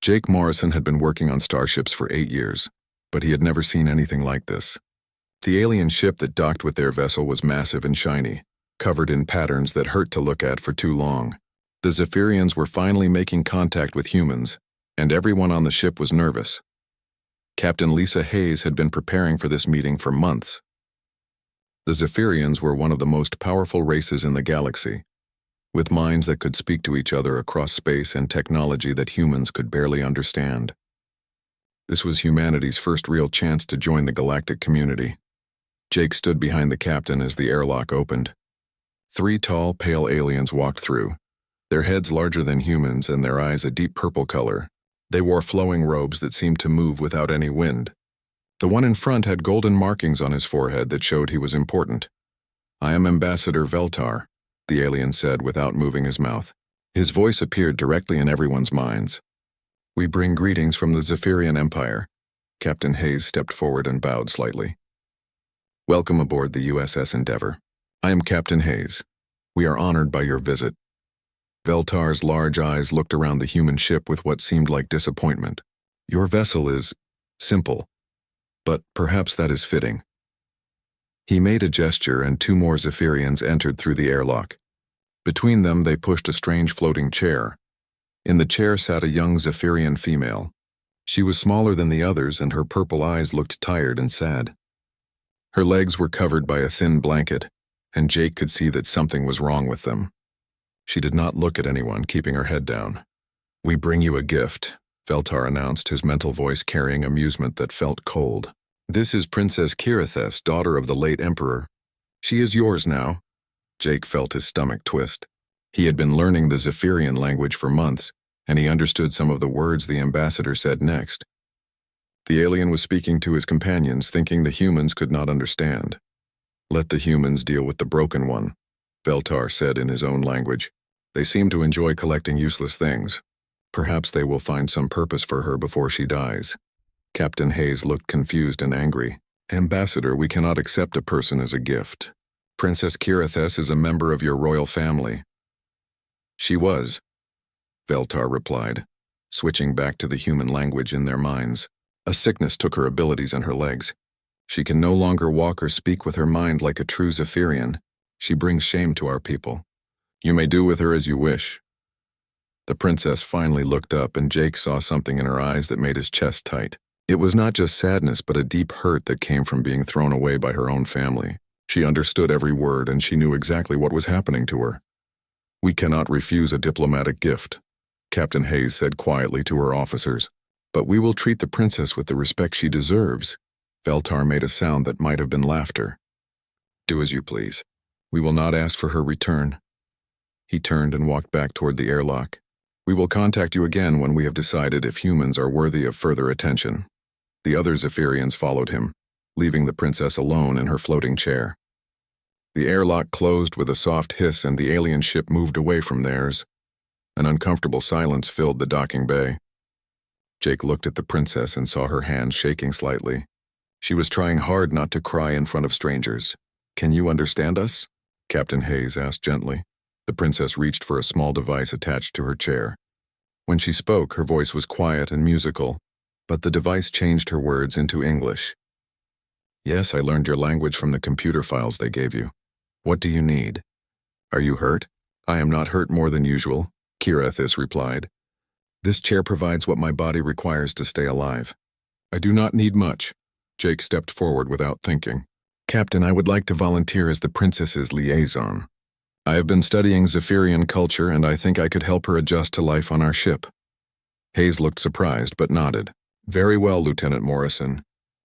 Jake Morrison had been working on starships for 8 years, but he had never seen anything like this. The alien ship that docked with their vessel was massive and shiny, covered in patterns that hurt to look at for too long. The Zephyrians were finally making contact with humans, and everyone on the ship was nervous. Captain Lisa Hayes had been preparing for this meeting for months. The Zephyrians were one of the most powerful races in the galaxy, with minds that could speak to each other across space and technology that humans could barely understand. This was humanity's first real chance to join the galactic community. Jake stood behind the captain as the airlock opened. 3 tall, pale aliens walked through, their heads larger than humans and their eyes a deep purple color. They wore flowing robes that seemed to move without any wind. The one in front had golden markings on his forehead that showed he was important. "I am Ambassador Veltar," the alien said without moving his mouth. His voice appeared directly in everyone's minds. "We bring greetings from the Zephyrian Empire." Captain Hayes stepped forward and bowed slightly. "Welcome aboard the USS Endeavor. I am Captain Hayes. We are honored by your visit." Veltar's large eyes looked around the human ship with what seemed like disappointment. "Your vessel is simple, but perhaps that is fitting." He made a gesture and 2 more Zephyrians entered through the airlock. Between them they pushed a strange floating chair. In the chair sat a young Zephyrian female. She was smaller than the others and her purple eyes looked tired and sad. Her legs were covered by a thin blanket, and Jake could see that something was wrong with them. She did not look at anyone, keeping her head down. "We bring you a gift," Veltar announced, his mental voice carrying amusement that felt cold. "This is Princess Kirithes, daughter of the late Emperor. She is yours now." Jake felt his stomach twist. He had been learning the Zephyrian language for months, and he understood some of the words the ambassador said next. The alien was speaking to his companions, thinking the humans could not understand. "Let the humans deal with the broken one," Veltar said in his own language. "They seem to enjoy collecting useless things. Perhaps they will find some purpose for her before she dies." Captain Hayes looked confused and angry. "Ambassador, we cannot accept a person as a gift. Princess Kirithes is a member of your royal family." "She was," Veltar replied, switching back to the human language in their minds. "A sickness took her abilities and her legs. She can no longer walk or speak with her mind like a true Zephyrian. She brings shame to our people. You may do with her as you wish." The princess finally looked up and Jake saw something in her eyes that made his chest tight. It was not just sadness but a deep hurt that came from being thrown away by her own family. She understood every word and she knew exactly what was happening to her. "We cannot refuse a diplomatic gift," Captain Hayes said quietly to her officers. "But we will treat the princess with the respect she deserves." Veltar made a sound that might have been laughter. "Do as you please. We will not ask for her return." He turned and walked back toward the airlock. "We will contact you again when we have decided if humans are worthy of further attention." The other Zephyrians followed him, leaving the princess alone in her floating chair. The airlock closed with a soft hiss and the alien ship moved away from theirs. An uncomfortable silence filled the docking bay. Jake looked at the princess and saw her hands shaking slightly. She was trying hard not to cry in front of strangers. "Can you understand us?" Captain Hayes asked gently. The princess reached for a small device attached to her chair. When she spoke, her voice was quiet and musical, but the device changed her words into English. "Yes, I learned your language from the computer files they gave you. What do you need?" "Are you hurt?" "I am not hurt more than usual," Kirithes replied. "This chair provides what my body requires to stay alive. I do not need much." Jake stepped forward without thinking. "Captain, I would like to volunteer as the princess's liaison. I have been studying Zephyrian culture and I think I could help her adjust to life on our ship." Hayes looked surprised but nodded. "Very well, Lieutenant Morrison.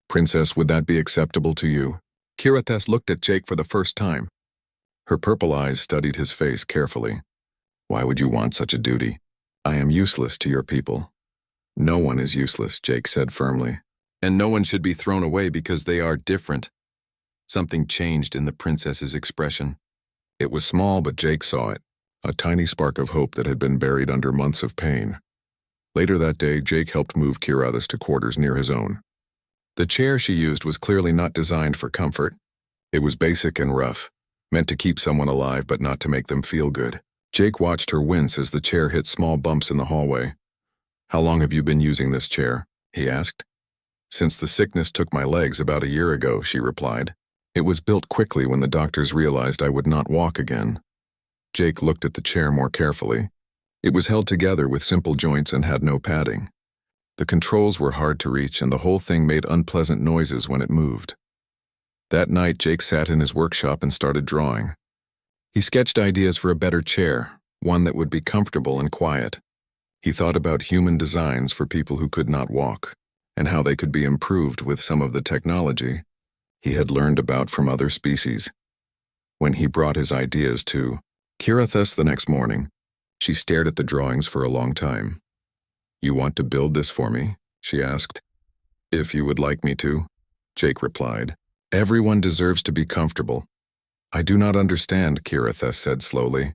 Princess, would that be acceptable to you?" Kirithes looked at Jake for the first time. Her purple eyes studied his face carefully. "Why would you want such a duty? I am useless to your people." "No one is useless," Jake said firmly. "And no one should be thrown away because they are different." Something changed in the princess's expression. It was small, but Jake saw it, a tiny spark of hope that had been buried under months of pain. Later that day, Jake helped move Kirithes to quarters near his own. The chair she used was clearly not designed for comfort. It was basic and rough, meant to keep someone alive but not to make them feel good. Jake watched her wince as the chair hit small bumps in the hallway. "How long have you been using this chair?" he asked. "Since the sickness took my legs about a year ago," she replied. "It was built quickly when the doctors realized I would not walk again." Jake looked at the chair more carefully. It was held together with simple joints and had no padding. The controls were hard to reach, and the whole thing made unpleasant noises when it moved. That night, Jake sat in his workshop and started drawing. He sketched ideas for a better chair, one that would be comfortable and quiet. He thought about human designs for people who could not walk, and how they could be improved with some of the technology he had learned about from other species. When he brought his ideas to Kirithus the next morning, she stared at the drawings for a long time. "You want to build this for me?" she asked. "If you would like me to," Jake replied. "Everyone deserves to be comfortable." "I do not understand," Kirithus said slowly.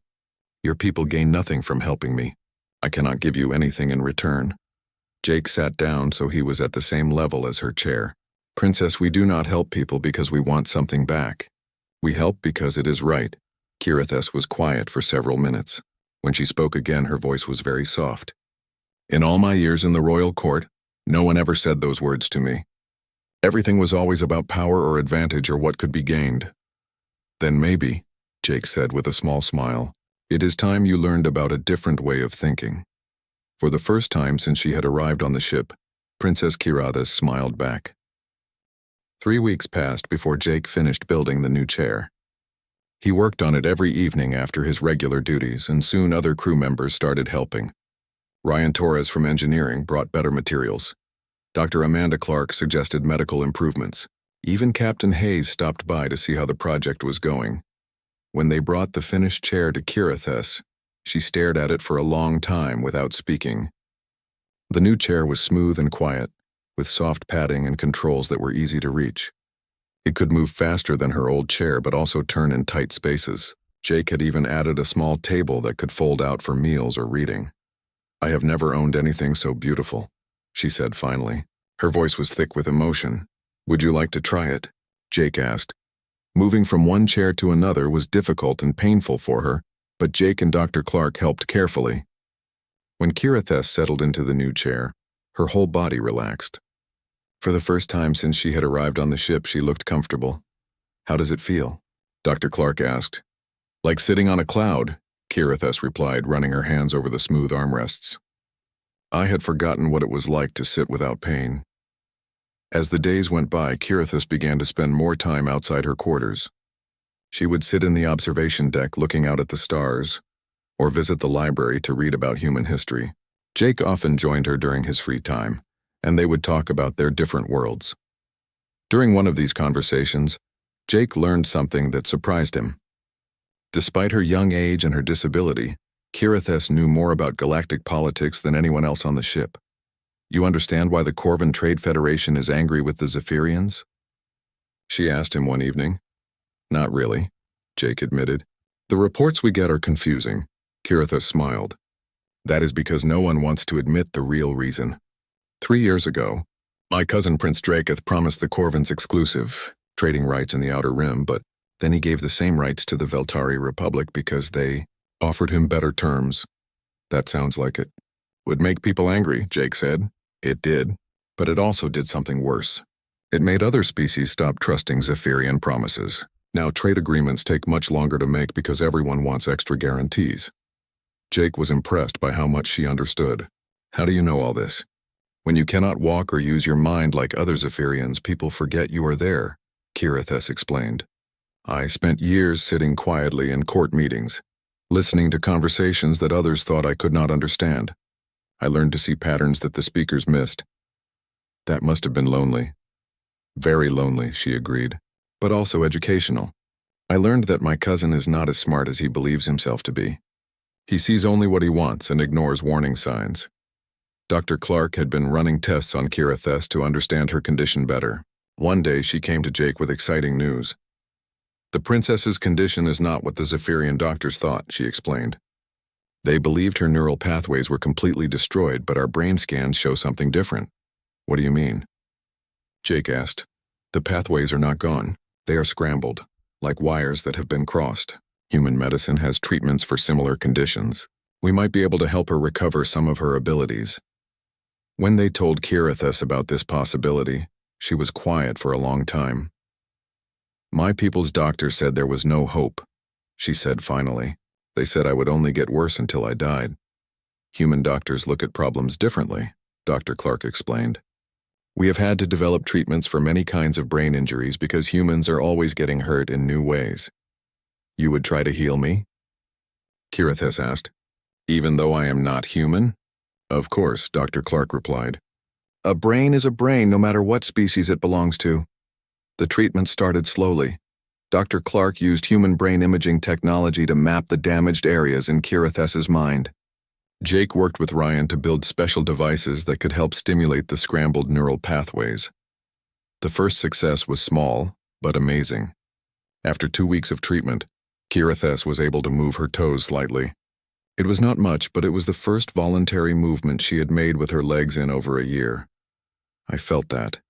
"Your people gain nothing from helping me. I cannot give you anything in return." Jake sat down so he was at the same level as her chair. "Princess, we do not help people because we want something back. We help because it is right." Kirithus was quiet for several minutes. When she spoke again, her voice was very soft. "In all my years in the royal court, no one ever said those words to me. Everything was always about power or advantage or what could be gained." "Then maybe," Jake said with a small smile, "it is time you learned about a different way of thinking." For the first time since she had arrived on the ship, Princess Kirithus smiled back. 3 weeks passed before Jake finished building the new chair. He worked on it every evening after his regular duties, and soon other crew members started helping. Ryan Torres from engineering brought better materials. Dr. Amanda Clark suggested medical improvements. Even Captain Hayes stopped by to see how the project was going. When they brought the finished chair to Kirithus, she stared at it for a long time without speaking. The new chair was smooth and quiet, with soft padding and controls that were easy to reach. It could move faster than her old chair but also turn in tight spaces. Jake had even added a small table that could fold out for meals or reading. "I have never owned anything so beautiful," she said finally. Her voice was thick with emotion. "Would you like to try it?" Jake asked. Moving from one chair to another was difficult and painful for her, but Jake and Dr. Clark helped carefully. When Kirithus settled into the new chair, her whole body relaxed. For the first time since she had arrived on the ship, she looked comfortable. "How does it feel?" Dr. Clark asked. "Like sitting on a cloud," Kirithus replied, running her hands over the smooth armrests. "I had forgotten what it was like to sit without pain." As the days went by, Kirithus began to spend more time outside her quarters. She would sit in the observation deck looking out at the stars, or visit the library to read about human history. Jake often joined her during his free time, and they would talk about their different worlds. During one of these conversations, Jake learned something that surprised him. Despite her young age and her disability, Kirithus knew more about galactic politics than anyone else on the ship. "You understand why the Corvan Trade Federation is angry with the Zephyrians?" she asked him one evening. "Not really," Jake admitted. "The reports we get are confusing." Kirithus smiled. "That is because no one wants to admit the real reason. 3 years ago, my cousin Prince Dracoth promised the Corvans exclusive trading rights in the Outer Rim, but then he gave the same rights to the Veltari Republic because they offered him better terms." "That sounds like it would make people angry," Jake said. "It did, but it also did something worse. It made other species stop trusting Zephyrian promises. Now trade agreements take much longer to make because everyone wants extra guarantees." Jake was impressed by how much she understood. "How do you know all this?" "When you cannot walk or use your mind like other Zephyrians, people forget you are there," Kirithus explained. "I spent years sitting quietly in court meetings, listening to conversations that others thought I could not understand. I learned to see patterns that the speakers missed. That must have been lonely." "Very lonely," she agreed, "but also educational. I learned that my cousin is not as smart as he believes himself to be. He sees only what he wants and ignores warning signs." Dr. Clark had been running tests on Kirithus to understand her condition better. One day she came to Jake with exciting news. "The princess's condition is not what the Zephyrian doctors thought," she explained. "They believed her neural pathways were completely destroyed, but our brain scans show something different." "What do you mean?" Jake asked. "The pathways are not gone. They are scrambled, like wires that have been crossed. Human medicine has treatments for similar conditions. We might be able to help her recover some of her abilities." When they told Kirithus about this possibility, she was quiet for a long time. "My people's doctor said there was no hope," she said finally. "They said I would only get worse until I died." "Human doctors look at problems differently," Dr. Clark explained. "We have had to develop treatments for many kinds of brain injuries because humans are always getting hurt in new ways." "You would try to heal me?" Kirithus asked. "Even though I am not human?" "Of course," Dr. Clark replied. "A brain is a brain no matter what species it belongs to." The treatment started slowly. Dr. Clark used human brain imaging technology to map the damaged areas in Kirithus's mind. Jake worked with Ryan to build special devices that could help stimulate the scrambled neural pathways. The first success was small, but amazing. After 2 weeks of treatment, Kirithus was able to move her toes slightly. It was not much, but it was the first voluntary movement she had made with her legs in over a year. "I felt that,"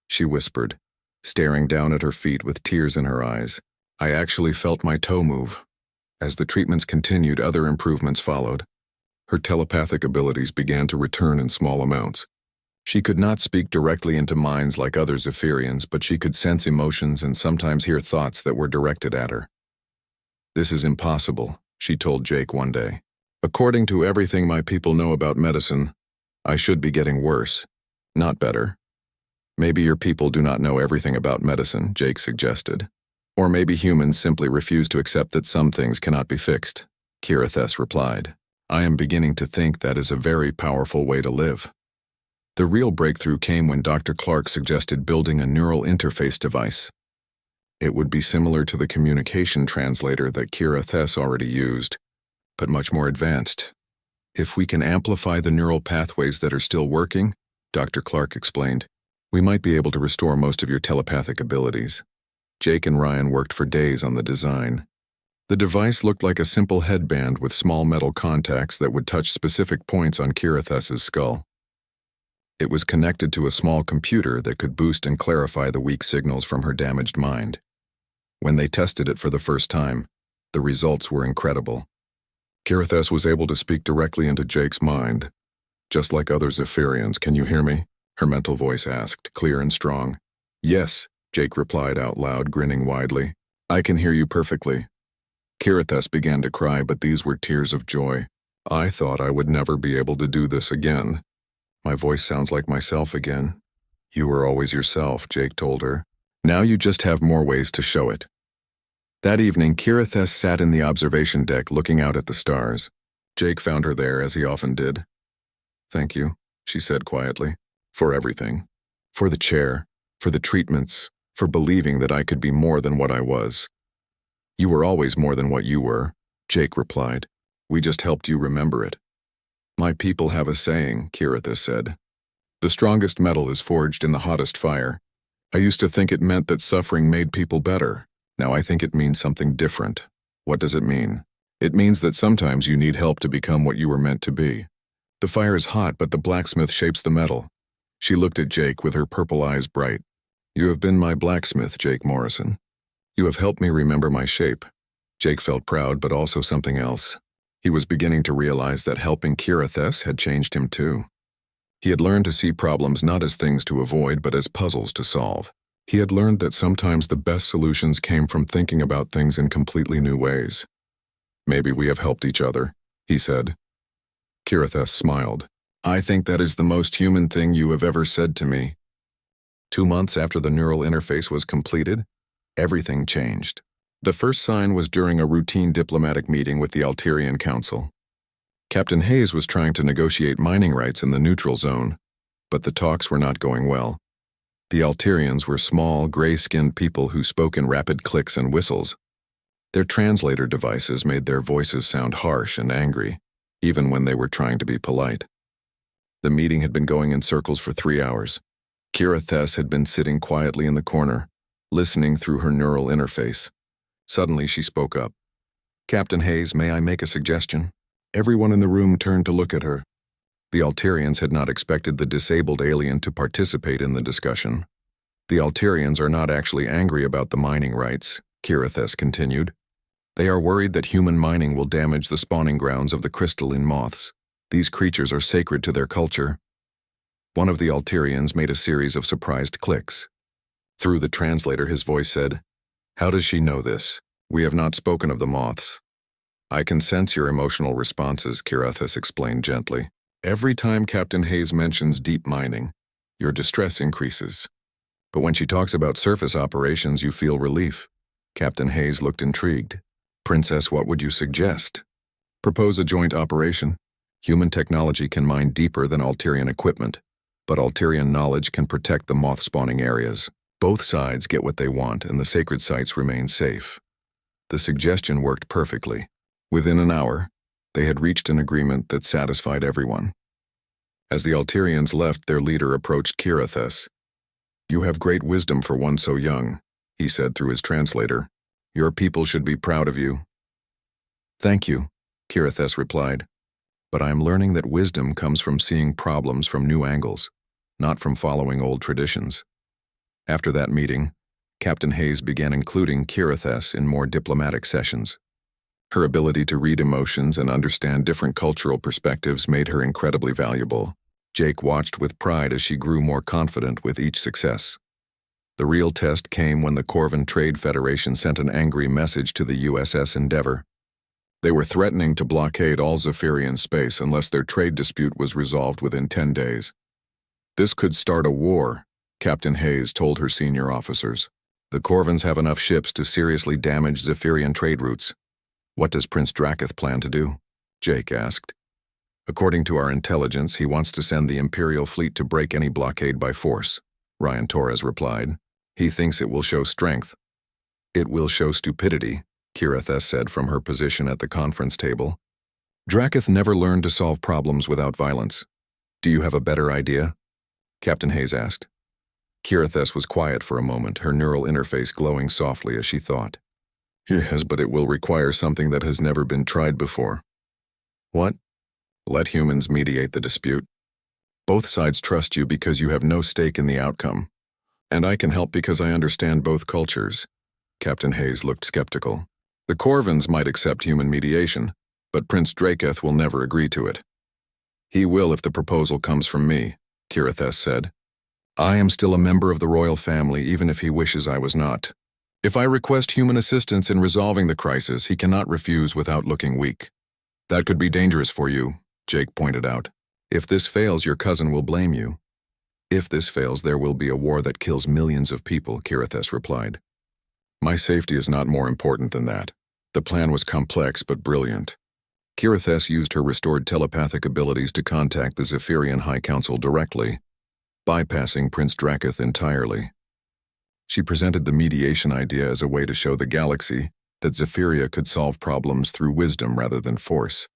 she whispered, staring down at her feet with tears in her eyes. "I actually felt my toe move." As the treatments continued, other improvements followed. Her telepathic abilities began to return in small amounts. She could not speak directly into minds like other Zephyrians, but she could sense emotions and sometimes hear thoughts that were directed at her. "This is impossible," she told Jake one day. "According to everything my people know about medicine, I should be getting worse, not better." "Maybe your people do not know everything about medicine," Jake suggested. "Or maybe humans simply refuse to accept that some things cannot be fixed," Kirithus replied. "I am beginning to think that is a very powerful way to live." The real breakthrough came when Dr. Clark suggested building a neural interface device. It would be similar to the communication translator that Kirithus already used, but much more advanced. "If we can amplify the neural pathways that are still working," Dr. Clark explained, "we might be able to restore most of your telepathic abilities." Jake and Ryan worked for days on the design. The device looked like a simple headband with small metal contacts that would touch specific points on Kirithus's skull. It was connected to a small computer that could boost and clarify the weak signals from her damaged mind. When they tested it for the first time, the results were incredible. Kirithus was able to speak directly into Jake's mind. "Just like other Zephyrians, can you hear me?" her mental voice asked, clear and strong. "Yes," Jake replied out loud, grinning widely. "I can hear you perfectly." Kirithus began to cry, but these were tears of joy. "I thought I would never be able to do this again. My voice sounds like myself again." "You were always yourself," Jake told her. "Now you just have more ways to show it." That evening, Kirithus sat in the observation deck looking out at the stars. Jake found her there, as he often did. "Thank you," she said quietly, "for everything. For the chair, for the treatments, for believing that I could be more than what I was." "You were always more than what you were," Jake replied. "We just helped you remember it." "My people have a saying," Kirithus said. "The strongest metal is forged in the hottest fire." I used to think it meant that suffering made people better. Now I think it means something different. What does it mean? It means that sometimes you need help to become what you were meant to be. The fire is hot, but the blacksmith shapes the metal. She looked at Jake with her purple eyes bright. "You have been my blacksmith, Jake Morrison. You have helped me remember my shape." Jake felt proud, but also something else. He was beginning to realize that helping Kirithus had changed him too. He had learned to see problems not as things to avoid, but as puzzles to solve. He had learned that sometimes the best solutions came from thinking about things in completely new ways. "Maybe we have helped each other," he said. Kirithus smiled. "I think that is the most human thing you have ever said to me." 2 months after the neural interface was completed, everything changed. The first sign was during a routine diplomatic meeting with the Alterian Council. Captain Hayes was trying to negotiate mining rights in the neutral zone, but the talks were not going well. The Alterians were small, gray-skinned people who spoke in rapid clicks and whistles. Their translator devices made their voices sound harsh and angry, even when they were trying to be polite. The meeting had been going in circles for 3 hours. Kirithus had been sitting quietly in the corner, listening through her neural interface. Suddenly she spoke up. "Captain Hayes, may I make a suggestion?" Everyone in the room turned to look at her. The Alterians had not expected the disabled alien to participate in the discussion. "The Alterians are not actually angry about the mining rights," Kirithus continued. "They are worried that human mining will damage the spawning grounds of the crystalline moths. These creatures are sacred to their culture." One of the Alterians made a series of surprised clicks. Through the translator, his voice said, "How does she know this? We have not spoken of the moths." "I can sense your emotional responses," Kirithus explained gently. "Every time Captain Hayes mentions deep mining, your distress increases. But when she talks about surface operations, you feel relief." Captain Hayes looked intrigued. "Princess, what would you suggest?" "Propose a joint operation. Human technology can mine deeper than Alterian equipment, but Alterian knowledge can protect the moth-spawning areas. Both sides get what they want, and the sacred sites remain safe." The suggestion worked perfectly. Within an hour, they had reached an agreement that satisfied everyone. As the Alterians left, their leader approached Kirithus. "You have great wisdom for one so young," he said through his translator. "Your people should be proud of you." "Thank you," Kirithus replied. "But I am learning that wisdom comes from seeing problems from new angles, not from following old traditions." After that meeting, Captain Hayes began including Kirithus in more diplomatic sessions. Her ability to read emotions and understand different cultural perspectives made her incredibly valuable. Jake watched with pride as she grew more confident with each success. The real test came when the Corvan Trade Federation sent an angry message to the USS Endeavour. They were threatening to blockade all Zephyrian space unless their trade dispute was resolved within 10 days. "This could start a war," Captain Hayes told her senior officers. "The Corvans have enough ships to seriously damage Zephyrian trade routes." "What does Prince Draketh plan to do?" Jake asked. "According to our intelligence, he wants to send the Imperial fleet to break any blockade by force," Ryan Torres replied. "He thinks it will show strength." "It will show stupidity," Kirithus said from her position at the conference table. "Draketh never learned to solve problems without violence. Do you have a better idea?" Captain Hayes asked. Kirithus was quiet for a moment, her neural interface glowing softly as she thought. "Yes, but it will require something that has never been tried before." "What?" "Let humans mediate the dispute. Both sides trust you because you have no stake in the outcome. And I can help because I understand both cultures." Captain Hayes looked skeptical. "The Corvans might accept human mediation, but Prince Draketh will never agree to it." "He will if the proposal comes from me," Kirithus said. "I am still a member of the royal family even if he wishes I was not. If I request human assistance in resolving the crisis, he cannot refuse without looking weak." "That could be dangerous for you," Jake pointed out. "If this fails, your cousin will blame you." "If this fails, there will be a war that kills millions of people," Kirithus replied. "My safety is not more important than that." The plan was complex but brilliant. Kirithus used her restored telepathic abilities to contact the Zephyrian High Council directly, bypassing Prince Draketh entirely. She presented the mediation idea as a way to show the galaxy that Zephyria could solve problems through wisdom rather than force.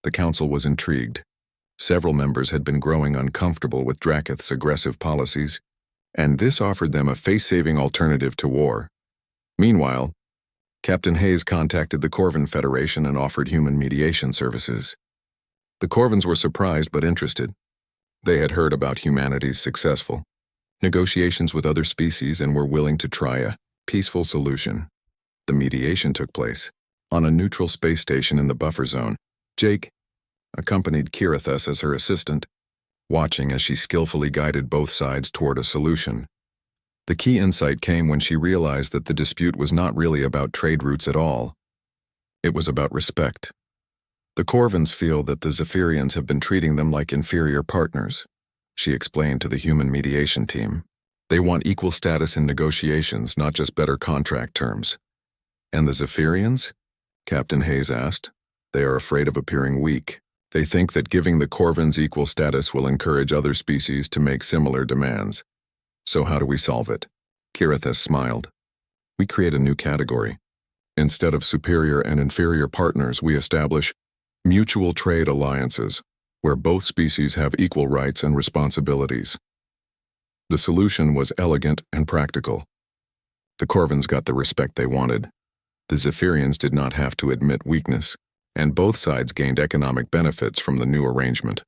The council was intrigued. Several members had been growing uncomfortable with Draketh's aggressive policies, and this offered them a face-saving alternative to war. Meanwhile, Captain Hayes contacted the Corvan Federation and offered human mediation services. The Corvans were surprised but interested. They had heard about humanity's successful negotiations with other species and were willing to try a peaceful solution. The mediation took place on a neutral space station in the buffer zone. Jake accompanied Kirithus as her assistant, watching as she skillfully guided both sides toward a solution. The key insight came when she realized that the dispute was not really about trade routes at all. It was about respect. The Corvans feel that the Zephyrians have been treating them like inferior partners, she explained to the human mediation team. They want equal status in negotiations, not just better contract terms. "And the Zephyrians?" Captain Hayes asked. "They are afraid of appearing weak. They think that giving the Corvans equal status will encourage other species to make similar demands. So how do we solve it?" Kirithus smiled. "We create a new category. Instead of superior and inferior partners, we establish mutual trade alliances, where both species have equal rights and responsibilities." The solution was elegant and practical. The Corvans got the respect they wanted. The Zephyrians did not have to admit weakness, and both sides gained economic benefits from the new arrangement.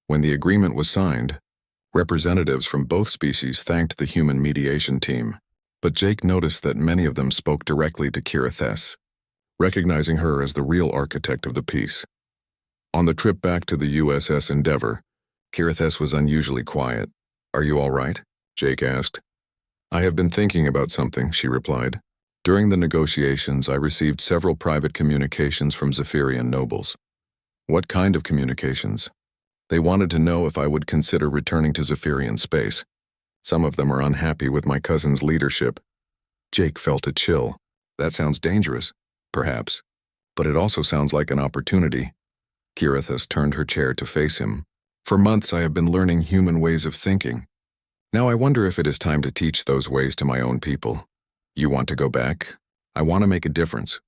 When the agreement was signed, representatives from both species thanked the human mediation team, but Jake noticed that many of them spoke directly to Kirithus, recognizing her as the real architect of the peace. On the trip back to the USS Endeavour, Kirithess was unusually quiet. "Are you all right?" Jake asked. "I have been thinking about something," she replied. "During the negotiations, I received several private communications from Zephyrian nobles." "What kind of communications?" "They wanted to know if I would consider returning to Zephyrian space. Some of them are unhappy with my cousin's leadership." Jake felt a chill. "That sounds dangerous, perhaps, but it also sounds like an opportunity." Kirithess turned her chair to face him. "For months I have been learning human ways of thinking. Now I wonder if it is time to teach those ways to my own people." "You want to go back?" "I want to make a difference.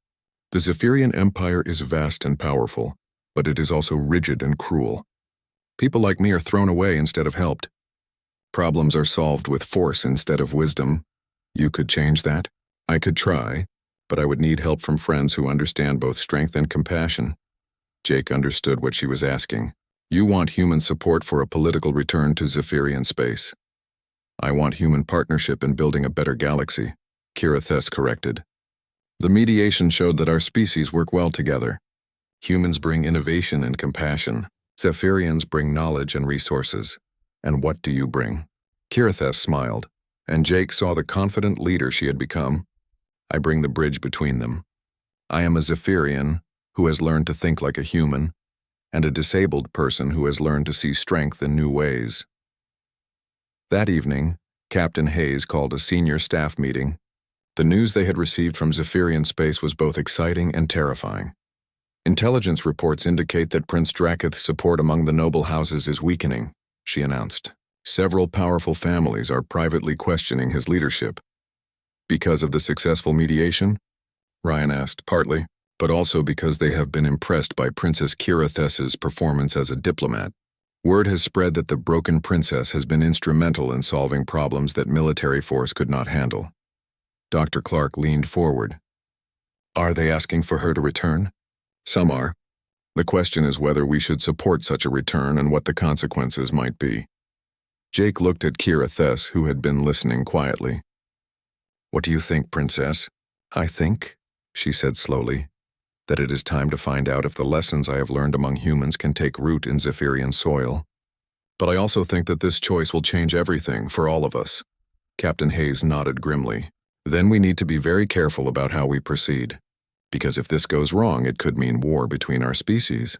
The Zephyrian Empire is vast and powerful, but it is also rigid and cruel. People like me are thrown away instead of helped. Problems are solved with force instead of wisdom. You could change that?" "I could try, but I would need help from friends who understand both strength and compassion." Jake understood what she was asking. "You want human support for a political return to Zephyrian space." "I want human partnership in building a better galaxy," Kirithess corrected. "The mediation showed that our species work well together. Humans bring innovation and compassion. Zephyrians bring knowledge and resources. And what do you bring?" Kirithess smiled, and Jake saw the confident leader she had become. "I bring the bridge between them. I am a Zephyrian who has learned to think like a human, and a disabled person who has learned to see strength in new ways." That evening, Captain Hayes called a senior staff meeting. The news they had received from Zephyrian space was both exciting and terrifying. "Intelligence reports indicate that Prince Draketh's support among the noble houses is weakening," she announced. "Several powerful families are privately questioning his leadership." "Because of the successful mediation?" Ryan asked, "Partly, but also because they have been impressed by Princess Kirithess's performance as a diplomat. Word has spread that the broken princess has been instrumental in solving problems that military force could not handle." Dr. Clark leaned forward. "Are they asking for her to return?" "Some are. The question is whether we should support such a return and what the consequences might be." Jake looked at Kirithess, who had been listening quietly. "What do you think, Princess?" "I think," she said slowly, "that it is time to find out if the lessons I have learned among humans can take root in Zephyrian soil. But I also think that this choice will change everything for all of us." Captain Hayes nodded grimly. "Then we need to be very careful about how we proceed. Because if this goes wrong, it could mean war between our species."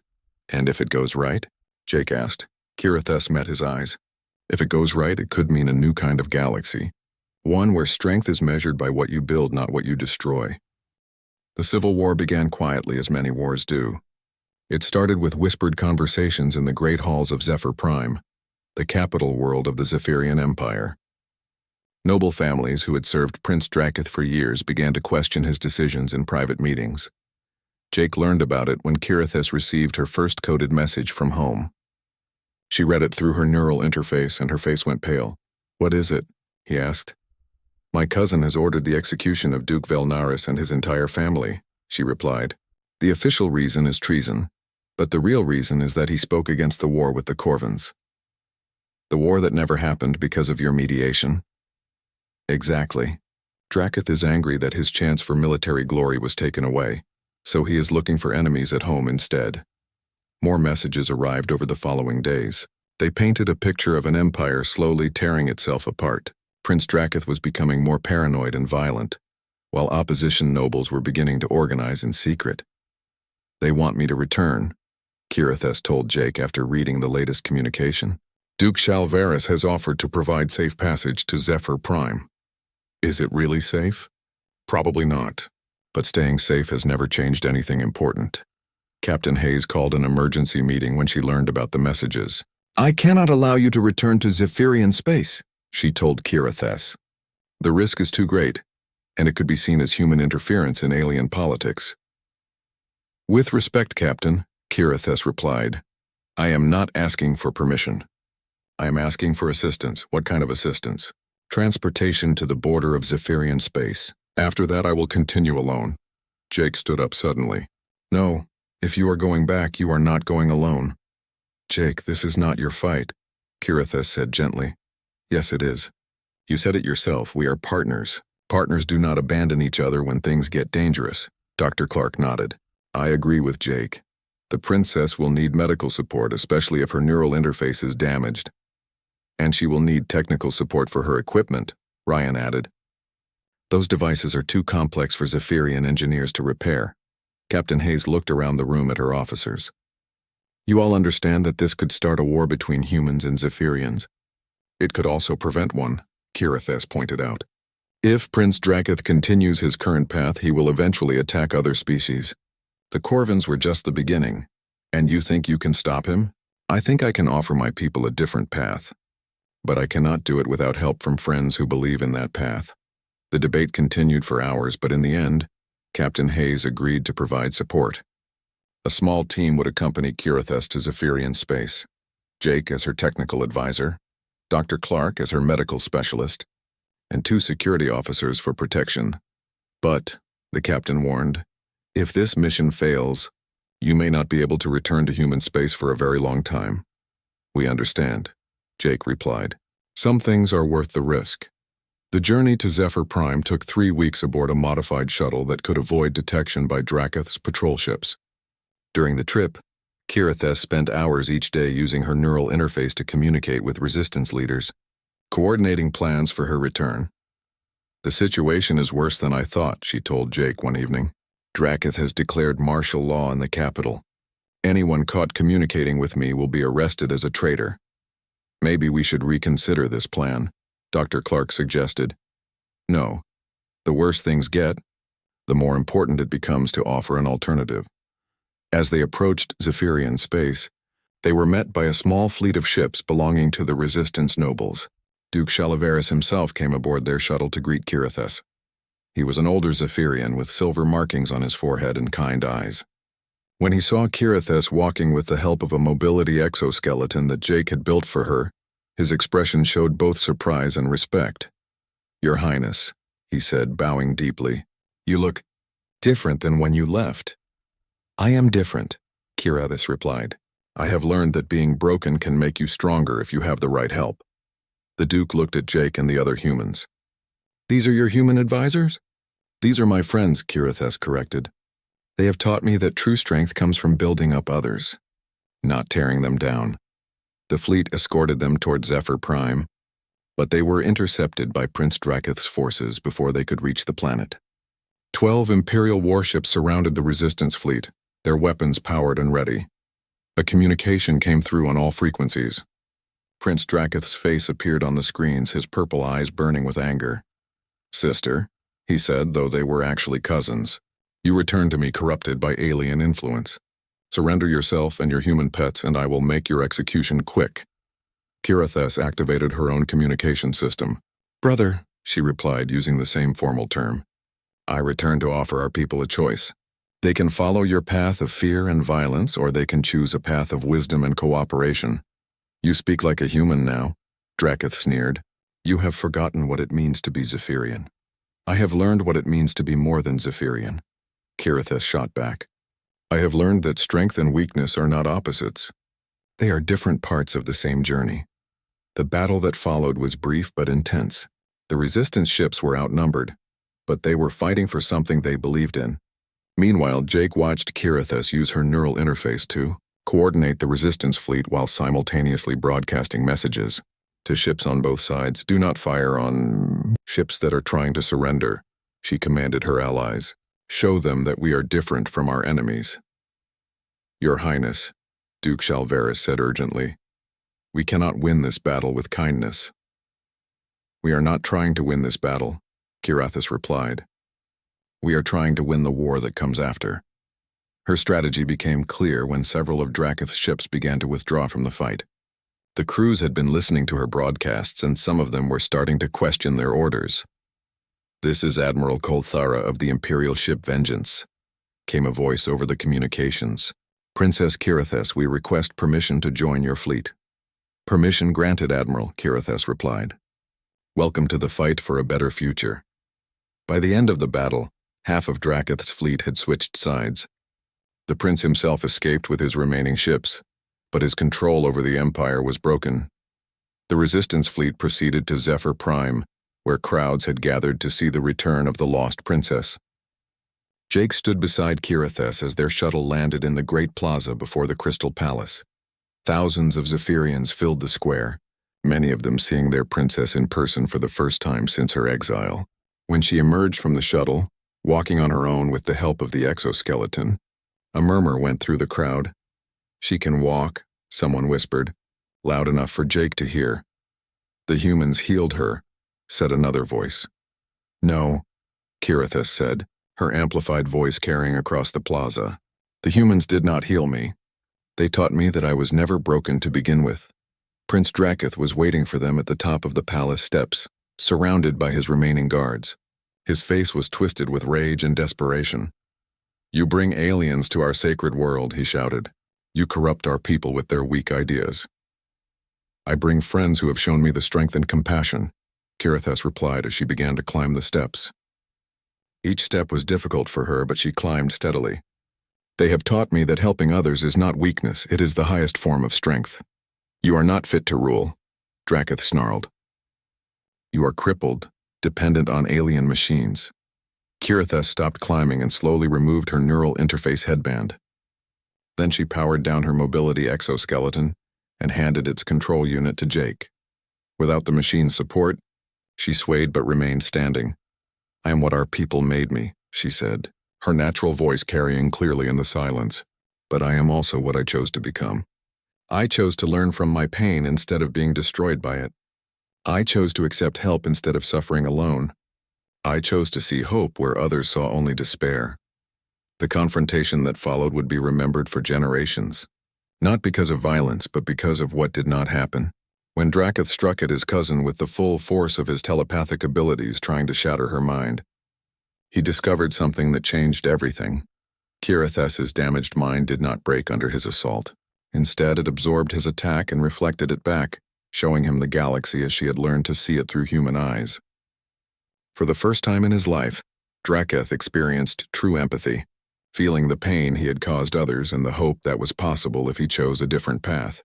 "And if it goes right?" Jake asked. Kirithess met his eyes. "If it goes right, it could mean a new kind of galaxy. One where strength is measured by what you build, not what you destroy." The Civil War began quietly, as many wars do. It started with whispered conversations in the great halls of Zephyr Prime, the capital world of the Zephyrian Empire. Noble families who had served Prince Draketh for years began to question his decisions in private meetings. Jake learned about it when Kirithess received her first coded message from home. She read it through her neural interface and her face went pale. "What is it?" he asked. "My cousin has ordered the execution of Duke Velnaris and his entire family," she replied. "The official reason is treason, but the real reason is that he spoke against the war with the Corvins." "The war that never happened because of your mediation?" "Exactly. Draketh is angry that his chance for military glory was taken away, so he is looking for enemies at home instead." More messages arrived over the following days. They painted a picture of an empire slowly tearing itself apart. Prince Draketh was becoming more paranoid and violent, while opposition nobles were beginning to organize in secret. "They want me to return," Kirithess told Jake after reading the latest communication. "Duke Shalvaris has offered to provide safe passage to Zephyr Prime." "Is it really safe?" "Probably not, but staying safe has never changed anything important." Captain Hayes called an emergency meeting when she learned about the messages. "I cannot allow you to return to Zephyrian space," she told Kirithess. "The risk is too great, and it could be seen as human interference in alien politics." "With respect, Captain," Kirithess replied, "I am not asking for permission. I am asking for assistance." "What kind of assistance?" "Transportation to the border of Zephyrian space. After that I will continue alone." Jake stood up suddenly. "No, if you are going back, you are not going alone." "Jake, this is not your fight," Kirithess said gently. "Yes, it is. You said it yourself, we are partners. Partners do not abandon each other when things get dangerous." Dr. Clark nodded. "I agree with Jake. The princess will need medical support, especially if her neural interface is damaged. And she will need technical support for her equipment, Ryan added. Those devices are too complex for Zephyrian engineers to repair. Captain Hayes looked around the room at her officers. You all understand that this could start a war between humans and Zephyrians. It could also prevent one, Kirithess pointed out. If Prince Draketh continues his current path, he will eventually attack other species. The Corvins were just the beginning. And you think you can stop him? I think I can offer my people a different path. But I cannot do it without help from friends who believe in that path. The debate continued for hours, but in the end, Captain Hayes agreed to provide support. A small team would accompany Kirithess to Zephyrian space. Jake as her technical advisor, Dr. Clark as her medical specialist, and 2 security officers for protection. But, the captain warned, if this mission fails, you may not be able to return to human space for a very long time. We understand, Jake replied. Some things are worth the risk. The journey to Zephyr Prime took 3 weeks aboard a modified shuttle that could avoid detection by Draketh's patrol ships. During the trip, Kirithess spent hours each day using her neural interface to communicate with resistance leaders, coordinating plans for her return. The situation is worse than I thought, she told Jake one evening. Draketh has declared martial law in the capital. Anyone caught communicating with me will be arrested as a traitor. Maybe we should reconsider this plan, Dr. Clark suggested. No. The worse things get, the more important it becomes to offer an alternative. As they approached Zephyrian space, they were met by a small fleet of ships belonging to the Resistance nobles. Duke Shalaveris himself came aboard their shuttle to greet Kirithess. He was an older Zephyrian with silver markings on his forehead and kind eyes. When he saw Kirithess walking with the help of a mobility exoskeleton that Jake had built for her, his expression showed both surprise and respect. Your Highness, he said, bowing deeply, you look different than when you left. I am different, Kirithess replied. I have learned that being broken can make you stronger if you have the right help. The Duke looked at Jake and the other humans. These are your human advisors? These are my friends, Kirithess corrected. They have taught me that true strength comes from building up others, not tearing them down. The fleet escorted them toward Zephyr Prime, but they were intercepted by Prince Draketh's forces before they could reach the planet. 12 Imperial warships surrounded the Resistance fleet, their weapons powered and ready. A communication came through on all frequencies. Prince Draketh's face appeared on the screens, his purple eyes burning with anger. Sister, he said, though they were actually cousins, you returned to me corrupted by alien influence. Surrender yourself and your human pets and I will make your execution quick. Kirithess activated her own communication system. Brother, she replied using the same formal term. I return to offer our people a choice. They can follow your path of fear and violence, or they can choose a path of wisdom and cooperation. You speak like a human now, Draketh sneered. You have forgotten what it means to be Zephyrian. I have learned what it means to be more than Zephyrian. Kirithess shot back. I have learned that strength and weakness are not opposites. They are different parts of the same journey. The battle that followed was brief but intense. The Resistance ships were outnumbered, but they were fighting for something they believed in. Meanwhile, Jake watched Kirithess use her neural interface to coordinate the Resistance fleet while simultaneously broadcasting messages to ships on both sides. Do not fire on ships that are trying to surrender, she commanded her allies. Show them that we are different from our enemies. Your Highness, Duke Shalaveris said urgently, we cannot win this battle with kindness. We are not trying to win this battle, Kirithess replied. We are trying to win the war that comes after. Her strategy became clear when several of Draketh's ships began to withdraw from the fight. The crews had been listening to her broadcasts and some of them were starting to question their orders. This is Admiral Kolthara of the Imperial ship Vengeance, came a voice over the communications. Princess Kirithess, we request permission to join your fleet. Permission granted, Admiral, Kirithess replied. Welcome to the fight for a better future. By the end of the battle, half of Draketh's fleet had switched sides. The prince himself escaped with his remaining ships, but his control over the Empire was broken. The Resistance fleet proceeded to Zephyr Prime, where crowds had gathered to see the return of the lost princess. Jake stood beside Kirithess as their shuttle landed in the great plaza before the Crystal Palace. Thousands of Zephyrians filled the square, many of them seeing their princess in person for the first time since her exile. When she emerged from the shuttle, walking on her own with the help of the exoskeleton, a murmur went through the crowd. "She can walk," someone whispered, loud enough for Jake to hear. "The humans healed her," said another voice. "No," Kirithess said, her amplified voice carrying across the plaza. "The humans did not heal me. They taught me that I was never broken to begin with." Prince Draketh was waiting for them at the top of the palace steps, surrounded by his remaining guards. His face was twisted with rage and desperation. "You bring aliens to our sacred world," he shouted. "You corrupt our people with their weak ideas." "I bring friends who have shown me the strength and compassion," Kirithess replied as she began to climb the steps. Each step was difficult for her, but she climbed steadily. "They have taught me that helping others is not weakness, it is the highest form of strength." "You are not fit to rule," Draketh snarled. "You are crippled, dependent on alien machines." Kirithess stopped climbing and slowly removed her neural interface headband. Then she powered down her mobility exoskeleton and handed its control unit to Jake. Without the machine's support, she swayed but remained standing. "I am what our people made me," she said, her natural voice carrying clearly in the silence. "But I am also what I chose to become. I chose to learn from my pain instead of being destroyed by it. I chose to accept help instead of suffering alone. I chose to see hope where others saw only despair." The confrontation that followed would be remembered for generations, not because of violence, but because of what did not happen. When Draketh struck at his cousin with the full force of his telepathic abilities trying to shatter her mind, he discovered something that changed everything. Kirithess's damaged mind did not break under his assault. Instead, it absorbed his attack and reflected it back, showing him the galaxy as she had learned to see it through human eyes. For the first time in his life, Draketh experienced true empathy, feeling the pain he had caused others and the hope that was possible if he chose a different path.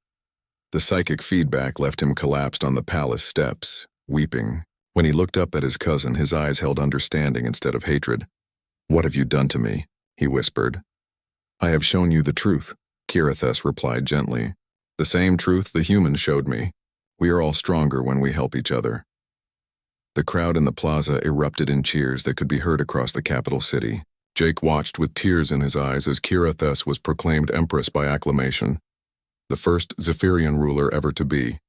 The psychic feedback left him collapsed on the palace steps, weeping. When he looked up at his cousin, his eyes held understanding instead of hatred. "What have you done to me?" he whispered. "I have shown you the truth," Kirithess replied gently. "The same truth the humans showed me. We are all stronger when we help each other." The crowd in the plaza erupted in cheers that could be heard across the capital city. Jake watched with tears in his eyes as Kirithess was proclaimed empress by acclamation, the first Zephyrian ruler ever to be.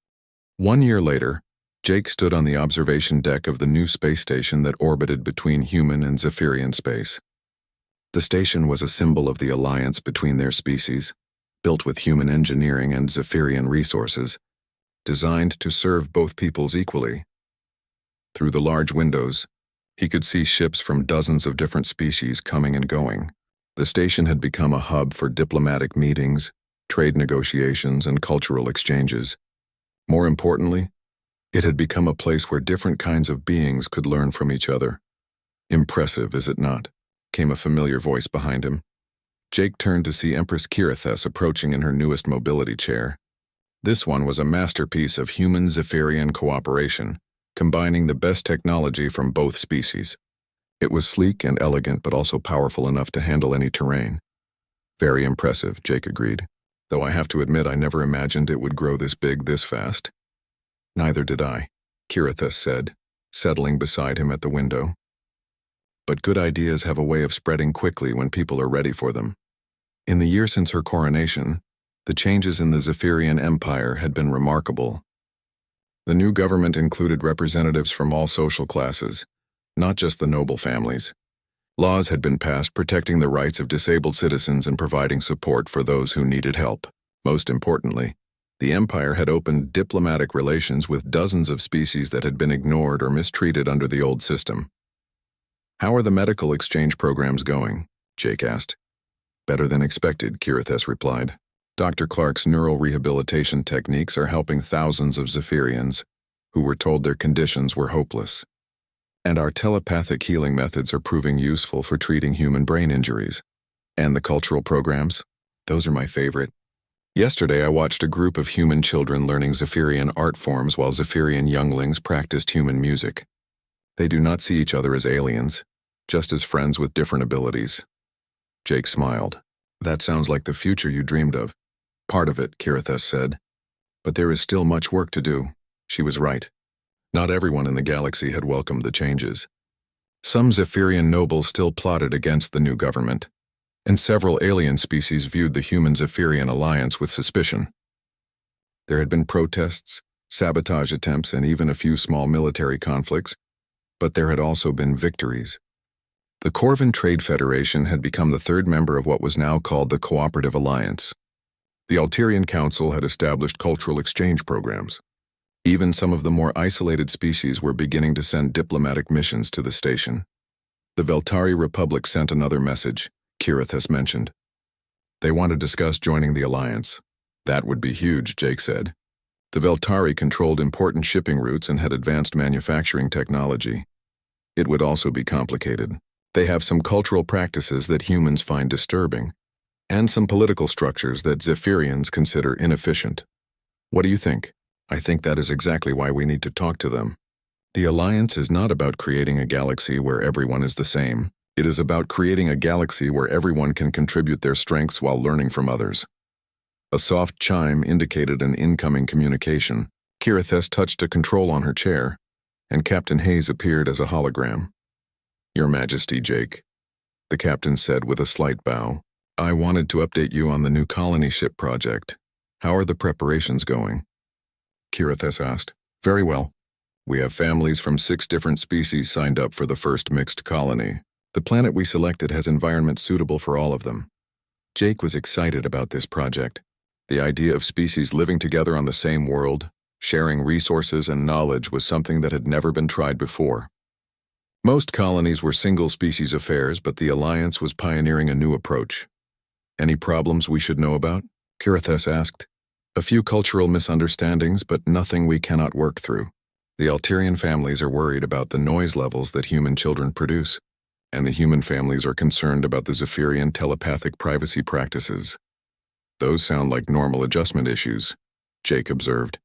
1 year later, Jake stood on the observation deck of the new space station that orbited between human and Zephyrian space. The station was a symbol of the alliance between their species, built with human engineering and Zephyrian resources, designed to serve both peoples equally. Through the large windows, he could see ships from dozens of different species coming and going. The station had become a hub for diplomatic meetings, trade negotiations, and cultural exchanges. More importantly, it had become a place where different kinds of beings could learn from each other. "Impressive, is it not?" came a familiar voice behind him. Jake turned to see Empress Kirithess approaching in her newest mobility chair. This one was a masterpiece of human-Zephyrian cooperation, combining the best technology from both species. It was sleek and elegant, but also powerful enough to handle any terrain. "Very impressive," Jake agreed, "though I have to admit I never imagined it would grow this big this fast." "Neither did I," Kirithess said, settling beside him at the window. "But good ideas have a way of spreading quickly when people are ready for them." In the year since her coronation, the changes in the Zephyrian Empire had been remarkable. The new government included representatives from all social classes, not just the noble families. Laws had been passed protecting the rights of disabled citizens and providing support for those who needed help. Most importantly, the Empire had opened diplomatic relations with dozens of species that had been ignored or mistreated under the old system. "How are the medical exchange programs going?" Jake asked. "Better than expected," Kirithess replied. "Dr. Clark's neural rehabilitation techniques are helping thousands of Zephyrians who were told their conditions were hopeless. And our telepathic healing methods are proving useful for treating human brain injuries. And the cultural programs? Those are my favorite. Yesterday I watched a group of human children learning Zephyrian art forms while Zephyrian younglings practiced human music. They do not see each other as aliens, just as friends with different abilities. Jake smiled. That sounds like the future you dreamed of. Part of it, Kiritheth said. But there is still much work to do. She was right. Not everyone in the galaxy had welcomed the changes. Some Zephyrian nobles still plotted against the new government, and several alien species viewed the human-Zephyrian alliance with suspicion. There had been protests, sabotage attempts, and even a few small military conflicts, but there had also been victories. The Corvin Trade Federation had become the third member of what was now called the Cooperative Alliance. The Alterian Council had established cultural exchange programs. Even some of the more isolated species were beginning to send diplomatic missions to the station. The Veltari Republic sent another message, Kirith has mentioned. They want to discuss joining the alliance. That would be huge, Jake said. The Veltari controlled important shipping routes and had advanced manufacturing technology. It would also be complicated. They have some cultural practices that humans find disturbing, and some political structures that Zephyrians consider inefficient. What do you think? I think that is exactly why we need to talk to them. The alliance is not about creating a galaxy where everyone is the same. It is about creating a galaxy where everyone can contribute their strengths while learning from others. A soft chime indicated an incoming communication. Kiritheth touched a control on her chair, and Captain Hayes appeared as a hologram. Your Majesty, Jake, the captain said with a slight bow. I wanted to update you on the new colony ship project. How are the preparations going? Kiritheth asked. Very well. We have families from 6 different species signed up for the first mixed colony. The planet we selected has environments suitable for all of them. Jake was excited about this project. The idea of species living together on the same world, sharing resources and knowledge was something that had never been tried before. Most colonies were single-species affairs, but the Alliance was pioneering a new approach. Any problems we should know about? Kiritheth asked. A few cultural misunderstandings, but nothing we cannot work through. The Alterian families are worried about the noise levels that human children produce, and the human families are concerned about the Zephyrian telepathic privacy practices. Those sound like normal adjustment issues, Jake observed.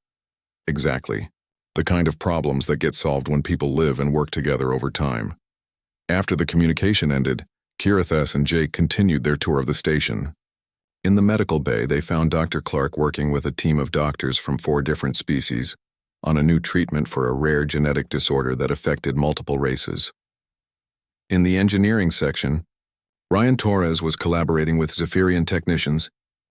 Exactly. The kind of problems that get solved when people live and work together over time. After the communication ended, Kiritheth and Jake continued their tour of the station. In the medical bay, they found Dr. Clark working with a team of doctors from 4 different species on a new treatment for a rare genetic disorder that affected multiple races. In the engineering section, Ryan Torres was collaborating with Zephyrian technicians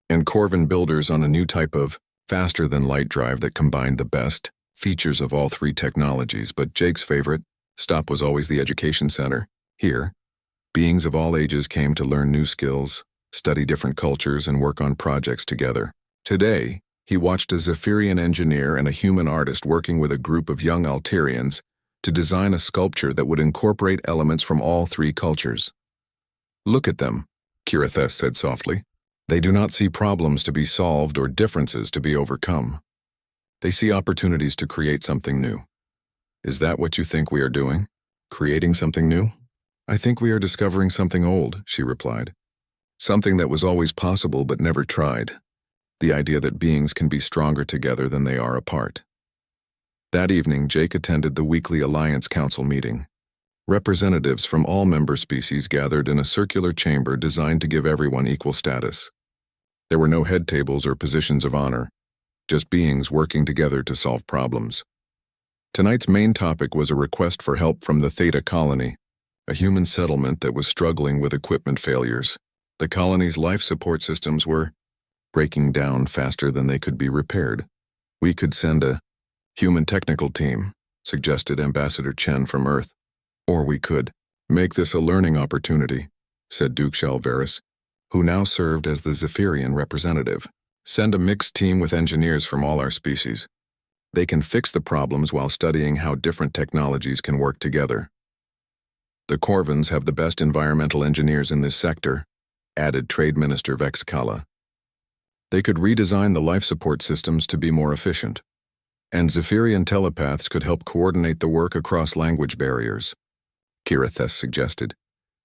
and Corvin builders on a new type of faster-than-light drive that combined the best features of all 3 technologies, but Jake's favorite stop was always the education center. Here, beings of all ages came to learn new skills, study different cultures, and work on projects together. Today, he watched a Zephyrian engineer and a human artist working with a group of young Alterians to design a sculpture that would incorporate elements from all 3 cultures. Look at them, Kiritheth said softly. They do not see problems to be solved or differences to be overcome. They see opportunities to create something new. Is that what you think we are doing? Creating something new? I think we are discovering something old, she replied. Something that was always possible but never tried. The idea that beings can be stronger together than they are apart. That evening, Jake attended the weekly Alliance Council meeting. Representatives from all member species gathered in a circular chamber designed to give everyone equal status. There were no head tables or positions of honor, just beings working together to solve problems. Tonight's main topic was a request for help from the Theta colony, a human settlement that was struggling with equipment failures. The colony's life support systems were breaking down faster than they could be repaired. We could send a human technical team, suggested Ambassador Chen from Earth. Or we could make this a learning opportunity, said Duke Shalvaris, who now served as the Zephyrian representative. Send a mixed team with engineers from all our species. They can fix the problems while studying how different technologies can work together. The Corvins have the best environmental engineers in this sector, added Trade Minister Vexkala. They could redesign the life support systems to be more efficient, and Zephyrian telepaths could help coordinate the work across language barriers, Kiritheth suggested.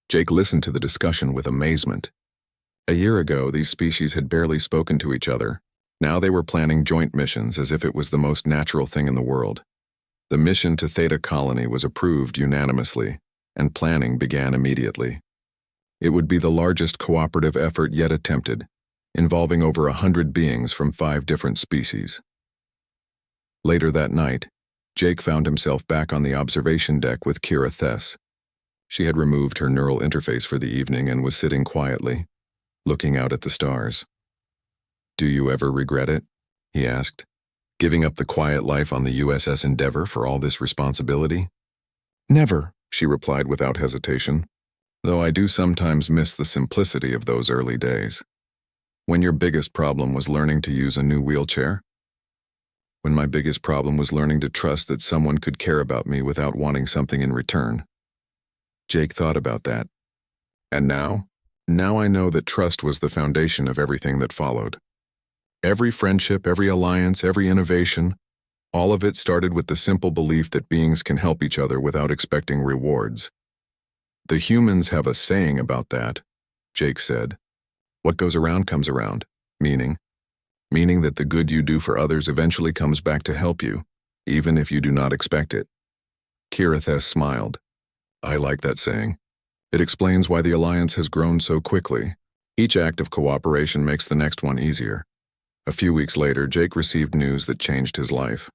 Jake listened to the discussion with amazement. A year ago, these species had barely spoken to each other. Now they were planning joint missions as if it was the most natural thing in the world. The mission to Theta Colony was approved unanimously. and planning began immediately. It would be the largest cooperative effort yet attempted, involving over 100 beings from 5 different species. Later that night, Jake found himself back on the observation deck with Kira Thess. She had removed her neural interface for the evening and was sitting quietly, looking out at the stars. "Do you ever regret it?" he asked. "Giving up the quiet life on the USS Endeavour for all this responsibility?" "Never," she replied without hesitation, "though I do sometimes miss the simplicity of those early days." "When your biggest problem was learning to use a new wheelchair?" "When my biggest problem was learning to trust that someone could care about me without wanting something in return." Jake thought about that. "And now? Now I know that trust was the foundation of everything that followed. Every friendship, every alliance, every innovation, all of it started with the simple belief that beings can help each other without expecting rewards. The humans have a saying about that," Jake said. "What goes around comes around," meaning that the good you do for others eventually comes back to help you, even if you do not expect it. Kira Thess smiled. "I like that saying. It explains why the Alliance has grown so quickly. Each act of cooperation makes the next one easier." A few weeks later, Jake received news that changed his life.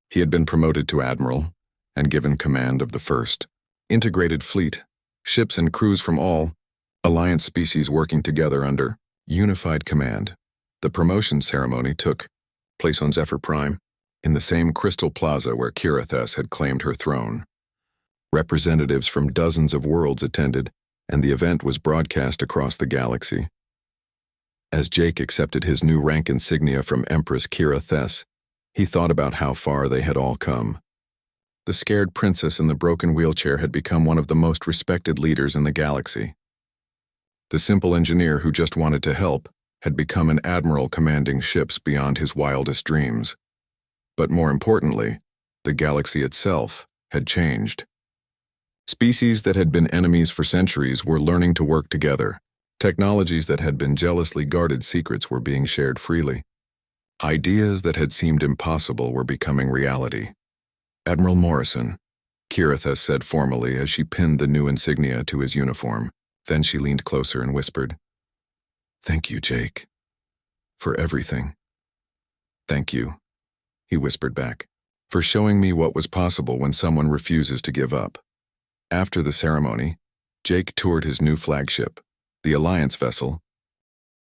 He had been promoted to Admiral and given command of the first integrated fleet, ships and crews from all Alliance species working together under unified command. The promotion ceremony took place on Zephyr Prime, in the same crystal plaza where Kira Thess had claimed her throne. Representatives from dozens of worlds attended, and the event was broadcast across the galaxy. As Jake accepted his new rank insignia from Empress Kira Thess, he thought about how far they had all come. The scared princess in the broken wheelchair had become one of the most respected leaders in the galaxy. The simple engineer who just wanted to help had become an admiral commanding ships beyond his wildest dreams. But more importantly, the galaxy itself had changed. Species that had been enemies for centuries were learning to work together. Technologies that had been jealously guarded secrets were being shared freely. Ideas that had seemed impossible were becoming reality. "Admiral Morrison," Kira Thess said formally as she pinned the new insignia to his uniform. Then she leaned closer and whispered, "Thank you, Jake, for everything." "Thank you," he whispered back, "for showing me what was possible when someone refuses to give up." After the ceremony, Jake toured his new flagship, the Alliance vessel,